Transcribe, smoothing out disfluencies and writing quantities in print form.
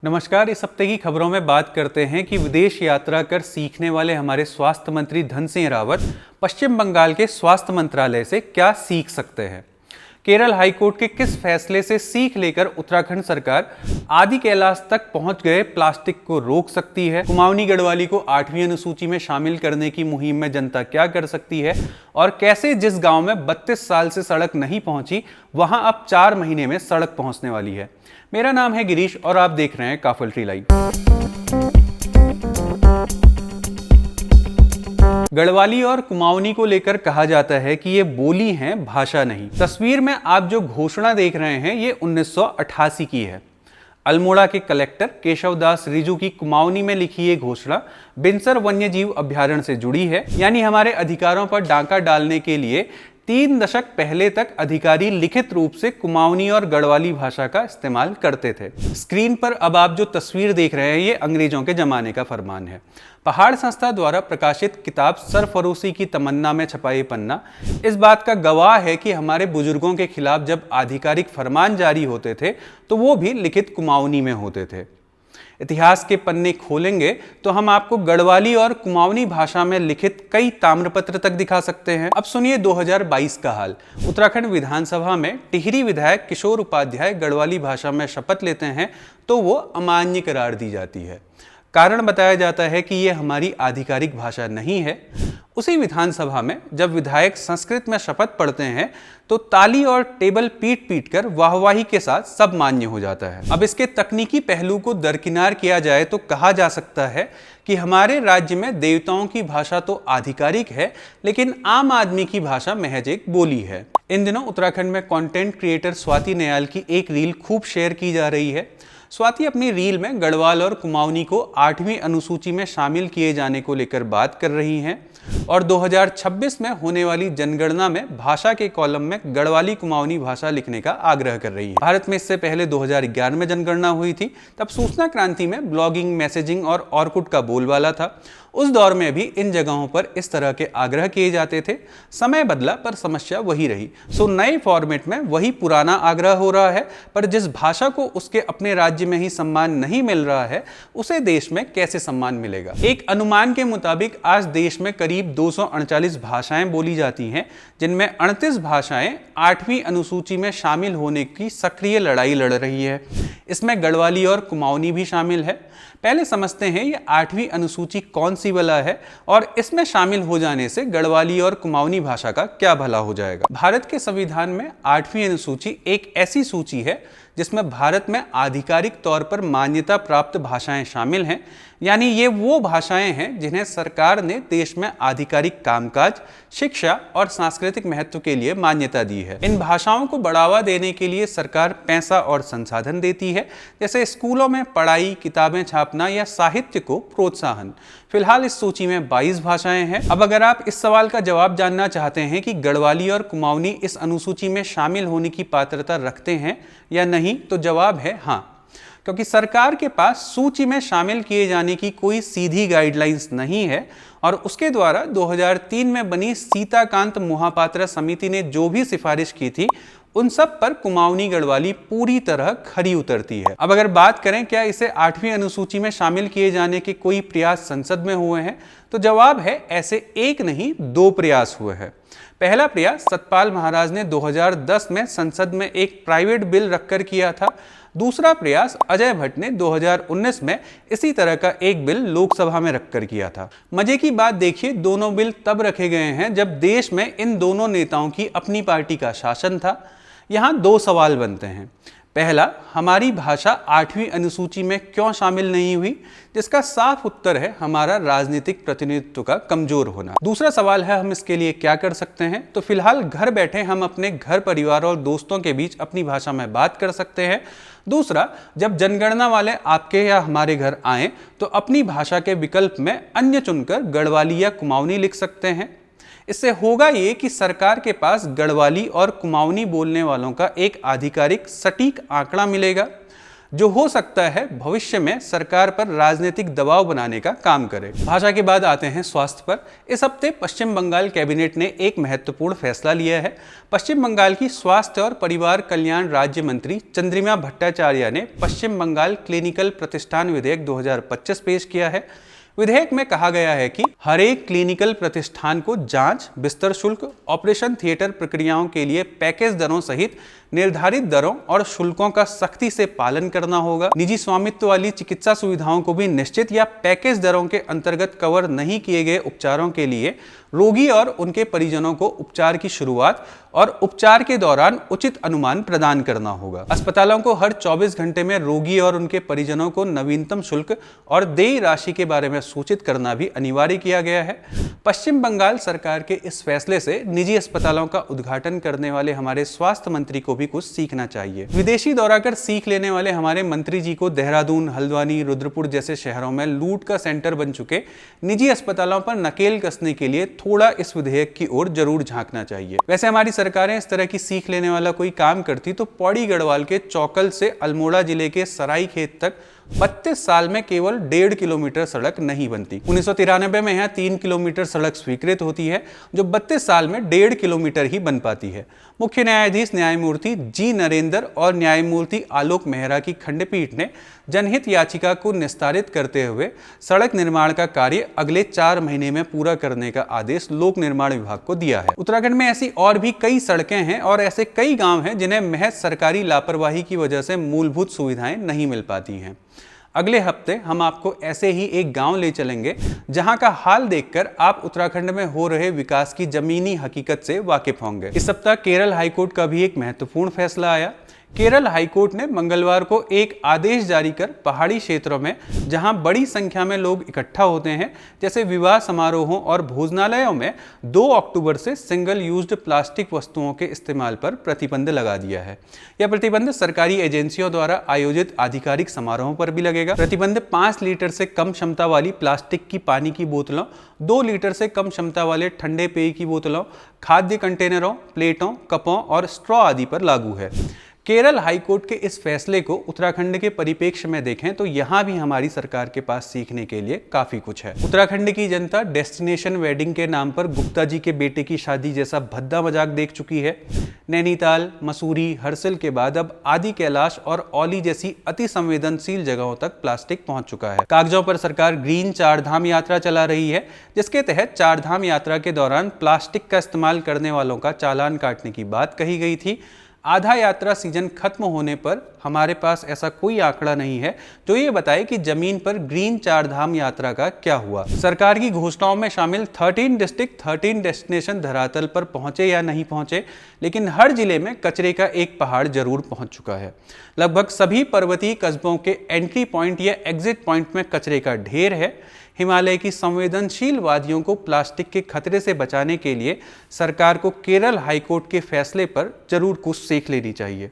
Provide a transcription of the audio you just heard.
नमस्कार। इस हफ्ते की खबरों में बात करते हैं कि विदेश यात्रा कर सीखने वाले हमारे स्वास्थ्य मंत्री धन सिंह रावत पश्चिम बंगाल के स्वास्थ्य मंत्रालय से क्या सीख सकते हैं। केरल हाईकोर्ट के किस फैसले से सीख लेकर उत्तराखंड सरकार आदि कैलाश तक पहुंच गए प्लास्टिक को रोक सकती है। कुमाऊनी गढ़वाली को 8वीं अनुसूची में शामिल करने की मुहिम में जनता क्या कर सकती है और कैसे जिस गांव में 32 साल से सड़क नहीं पहुंची वहां अब 4 महीने में सड़क पहुंचने वाली है। मेरा नाम है गिरीश और आप देख रहे हैं काफल ट्री लाइव। गढ़वाली और कुमाऊनी को लेकर कहा जाता है कि ये बोली हैं, भाषा नहीं। तस्वीर में आप जो घोषणा देख रहे हैं ये 1988 की है। अल्मोड़ा के कलेक्टर केशव दास रिजू की कुमाऊनी में लिखी ये घोषणा बिनसर वन्य जीव अभ्यारण्य से जुड़ी है, यानी हमारे अधिकारों पर डांका डालने के लिए 3 दशक पहले तक अधिकारी लिखित रूप से कुमाऊनी और गढ़वाली भाषा का इस्तेमाल करते थे। स्क्रीन पर अब आप जो तस्वीर देख रहे हैं ये अंग्रेजों के जमाने का फरमान है। पहाड़ संस्था द्वारा प्रकाशित किताब सरफरोशी की तमन्ना में छपा ये पन्ना इस बात का गवाह है कि हमारे बुजुर्गों के खिलाफ जब आधिकारिक फरमान जारी होते थे तो वो भी लिखित कुमाऊनी में होते थे। इतिहास के पन्ने खोलेंगे तो हम आपको गढ़वाली और कुमाऊनी भाषा में लिखित कई ताम्रपत्र तक दिखा सकते हैं। अब सुनिए 2022 का हाल। उत्तराखंड विधानसभा में टिहरी विधायक किशोर उपाध्याय गढ़वाली भाषा में शपथ लेते हैं तो वो अमान्य करार दी जाती है। कारण बताया जाता है कि ये हमारी आधिकारिक भाषा नहीं है। उसी विधानसभा में जब विधायक संस्कृत में शपथ पढ़ते हैं तो ताली और टेबल पीट पीट कर वाहवाही के साथ सब मान्य हो जाता है। अब इसके तकनीकी पहलू को दरकिनार किया जाए तो कहा जा सकता है कि हमारे राज्य में देवताओं की भाषा तो आधिकारिक है, लेकिन आम आदमी की भाषा महज एक बोली है। इन दिनों उत्तराखंड में कंटेंट क्रिएटर स्वाति नयाल की एक रील खूब शेयर की जा रही है। स्वाति अपनी रील में गढ़वाल और कुमाऊनी को 8वीं अनुसूची में शामिल किए जाने को लेकर बात कर रही हैं और 2026 में होने वाली जनगणना में भाषा के कॉलम में गढ़वाली कुमाऊनी भाषा लिखने का आग्रह कर रही है। भारत में इससे पहले 2011 में जनगणना हुई थी। तब सूचना क्रांति में ब्लॉगिंग, मैसेजिंग और ऑर्कुट का बोलबाला था। उस दौर में भी इन जगहों पर इस तरह के आग्रह किए जाते थे। समय बदला पर समस्या वही रही। सो नए फॉर्मेट में वही पुराना आग्रह हो रहा है, पर जिस भाषा को उसके अपने राज्य में ही सम्मान नहीं मिल रहा है उसे देश में कैसे सम्मान मिलेगा। एक अनुमान के मुताबिक आज देश में करीब 239 भाषाएं बोली जाती हैं, जिनमें 38 भाषाएं 8वीं अनुसूची में शामिल होने की सक्रिय लड़ाई लड़ रही है। इसमें गढ़वाली और कुमाऊनी भी शामिल है। पहले समझते हैं ये 8वीं अनुसूची कौन सी भला है और इसमें शामिल हो जाने से गढ़वाली और कुमाऊनी भाषा का क्या भला हो जाएगा। भारत के संविधान में 8वीं अनुसूची एक ऐसी सूची है जिसमें भारत में आधिकारिक तौर पर मान्यता प्राप्त भाषाएं शामिल हैं, यानी ये वो भाषाएं हैं जिन्हें सरकार ने देश में आधिकारिक कामकाज, शिक्षा और सांस्कृतिक महत्व के लिए मान्यता दी है। इन भाषाओं को बढ़ावा देने के लिए सरकार पैसा और संसाधन देती है, जैसे स्कूलों में पढ़ाई, किताबें छापना या साहित्य को प्रोत्साहन। फिलहाल इस सूची में 22 भाषाएं हैं। अब अगर आप इस सवाल का जवाब जानना चाहते हैं कि गढ़वाली और कुमाऊनी इस अनुसूची में शामिल होने की पात्रता रखते हैं या नहीं, तो जवाब है हाँ, क्योंकि सरकार के पास सूची में शामिल किए जाने की कोई सीधी गाइडलाइंस नहीं है और उसके द्वारा 2003 में बनी सीताकांत मोहापात्रा समिति ने जो भी सिफारिश की थी उन सब पर कुमाऊनी गढ़वाली पूरी तरह खरी उतरती है। अब अगर बात करें क्या इसे 8वीं अनुसूची में शामिल किए जाने के कोई प्रयास संसद में हुए हैं, तो जवाब है ऐसे एक नहीं 2 प्रयास हुए हैं। पहला प्रयास सतपाल महाराज ने 2010 में संसद में एक प्राइवेट बिल रखकर किया था। दूसरा प्रयास अजय भट्ट ने 2019 में इसी तरह का एक बिल लोकसभा में रखकर किया था। मजे की बात देखिए, दोनों बिल तब रखे गए हैं जब देश में इन दोनों नेताओं की अपनी पार्टी का शासन था। यहाँ 2 सवाल बनते हैं। पहला, हमारी भाषा 8वीं अनुसूची में क्यों शामिल नहीं हुई, जिसका साफ उत्तर है हमारा राजनीतिक प्रतिनिधित्व का कमजोर होना। दूसरा सवाल है हम इसके लिए क्या कर सकते हैं। तो फिलहाल घर बैठे हम अपने घर परिवार और दोस्तों के बीच अपनी भाषा में बात कर सकते हैं। दूसरा, जब जनगणना वाले आपके या हमारे घर आए तो अपनी भाषा के विकल्प में अन्य चुनकर गढ़वाली या कुमाऊनी लिख सकते हैं। इससे होगा ये कि सरकार के पास गढ़वाली और कुमाऊनी बोलने वालों का एक आधिकारिक सटीक आंकड़ा मिलेगा। जो हो सकता है भविष्य में सरकार पर राजनीतिक दबाव बनाने का काम करे। भाषा के बाद आते हैं स्वास्थ्य पर। इस हफ्ते पश्चिम बंगाल कैबिनेट ने एक महत्वपूर्ण फैसला लिया है। पश्चिम बंगाल की स्वास्थ्य और परिवार कल्याण राज्य मंत्री चंद्रिमा भट्टाचार्य ने पश्चिम बंगाल क्लिनिकल प्रतिष्ठान विधेयक 2025 पेश किया है। विधेयक में कहा गया है कि हर एक क्लिनिकल प्रतिष्ठान को जांच, बिस्तर शुल्क, ऑपरेशन थिएटर प्रक्रियाओं के लिए पैकेज दरों सहित निर्धारित दरों और शुल्कों का सख्ती से पालन करना होगा। निजी स्वामित्व वाली चिकित्सा सुविधाओं को भी निश्चित या पैकेज दरों के अंतर्गत कवर नहीं किए गए उपचारों के लिए रोगी और उनके परिजनों को उपचार की शुरुआत और उपचार के दौरान उचित अनुमान प्रदान करना होगा। अस्पतालों को हर 24 घंटे में रोगी और उनके परिजनों को नवीनतम शुल्क और देय राशि के बारे में सूचित करना भी अनिवार्य किया गया है। पश्चिम बंगाल सरकार के इस फैसले से निजी अस्पतालों का उद्घाटन करने वाले हमारे स्वास्थ्य मंत्री को भी कुछ सीखना चाहिए। विदेशी दौरा कर सीख लेने वाले हमारे मंत्री जी को देहरादून, हल्द्वानी, रुद्रपुर जैसे शहरों में लूट का सेंटर बन चुके निजी अस्पतालों पर नकेल कसने के लिए थोड़ा इस विधेयक की ओर जरूर झांकना चाहिए। वैसे हमारी सरकारें इस तरह की सीख लेने वाला कोई काम करती तो पौड़ी गढ़वाल के चौकल से अल्मोड़ा जिले के सरायखेत तक 32 साल में केवल 1.5 किलोमीटर सड़क नहीं बनती। 1993 में यहाँ 3 किलोमीटर सड़क स्वीकृत होती है, जो 32 साल में 1.5 किलोमीटर ही बन पाती है। मुख्य न्यायाधीश न्यायमूर्ति जी नरेंद्र और न्यायमूर्ति आलोक मेहरा की खंडपीठ ने जनहित याचिका को निस्तारित करते हुए सड़क निर्माण का कार्य अगले 4 महीने में पूरा करने का आदेश लोक निर्माण विभाग को दिया है। उत्तराखंड में ऐसी और भी कई सड़कें हैं और ऐसे कई गांव हैं जिन्हें महज सरकारी लापरवाही की वजह से मूलभूत सुविधाएं नहीं मिल पाती हैं। अगले हफ्ते हम आपको ऐसे ही एक गांव ले चलेंगे जहां का हाल देखकर आप उत्तराखंड में हो रहे विकास की जमीनी हकीकत से वाकिफ होंगे। इस सप्ताह केरल हाईकोर्ट का भी एक महत्वपूर्ण फैसला आया। केरल हाईकोर्ट ने मंगलवार को एक आदेश जारी कर पहाड़ी क्षेत्रों में जहां बड़ी संख्या में लोग इकट्ठा होते हैं, जैसे विवाह समारोहों और भोजनालयों में 2 अक्टूबर से सिंगल यूज्ड प्लास्टिक वस्तुओं के इस्तेमाल पर प्रतिबंध लगा दिया है। यह प्रतिबंध सरकारी एजेंसियों द्वारा आयोजित आधिकारिक समारोहों पर भी लगेगा। प्रतिबंध 5 लीटर से कम क्षमता वाली प्लास्टिक की पानी की बोतलों, 2 लीटर से कम क्षमता वाले ठंडे पेय की बोतलों, खाद्य कंटेनरों, प्लेटों, कपों और स्ट्रॉ आदि पर लागू है। केरल हाईकोर्ट के इस फैसले को उत्तराखंड के परिप्रेक्ष्य में देखें तो यहाँ भी हमारी सरकार के पास सीखने के लिए काफी कुछ है। उत्तराखंड की जनता डेस्टिनेशन वेडिंग के नाम पर गुप्ता जी के बेटे की शादी जैसा भद्दा मजाक देख चुकी है। नैनीताल, मसूरी, हर्सिल के बाद अब आदि कैलाश और औली जैसी अति संवेदनशील जगहों तक प्लास्टिक पहुंच चुका है। कागजों पर सरकार ग्रीन चारधाम यात्रा चला रही है, जिसके तहत चारधाम यात्रा के दौरान प्लास्टिक का इस्तेमाल करने वालों का चालान काटने की बात कही गई थी। आधा यात्रा सीजन खत्म होने पर हमारे पास ऐसा कोई आंकड़ा नहीं है जो ये बताए कि जमीन पर ग्रीन चारधाम यात्रा का क्या हुआ। सरकार की घोषणाओं में शामिल 13 डिस्ट्रिक्ट 13 डेस्टिनेशन धरातल पर पहुंचे या नहीं पहुंचे, लेकिन हर जिले में कचरे का एक पहाड़ जरूर पहुंच चुका है। लगभग सभी पर्वतीय कस्बों के एंट्री पॉइंट या एग्जिट पॉइंट में कचरे का ढेर है। हिमालय की संवेदनशील वादियों को प्लास्टिक के खतरे से बचाने के लिए सरकार को केरल हाईकोर्ट के फैसले पर जरूर कुछ सीख लेनी चाहिए।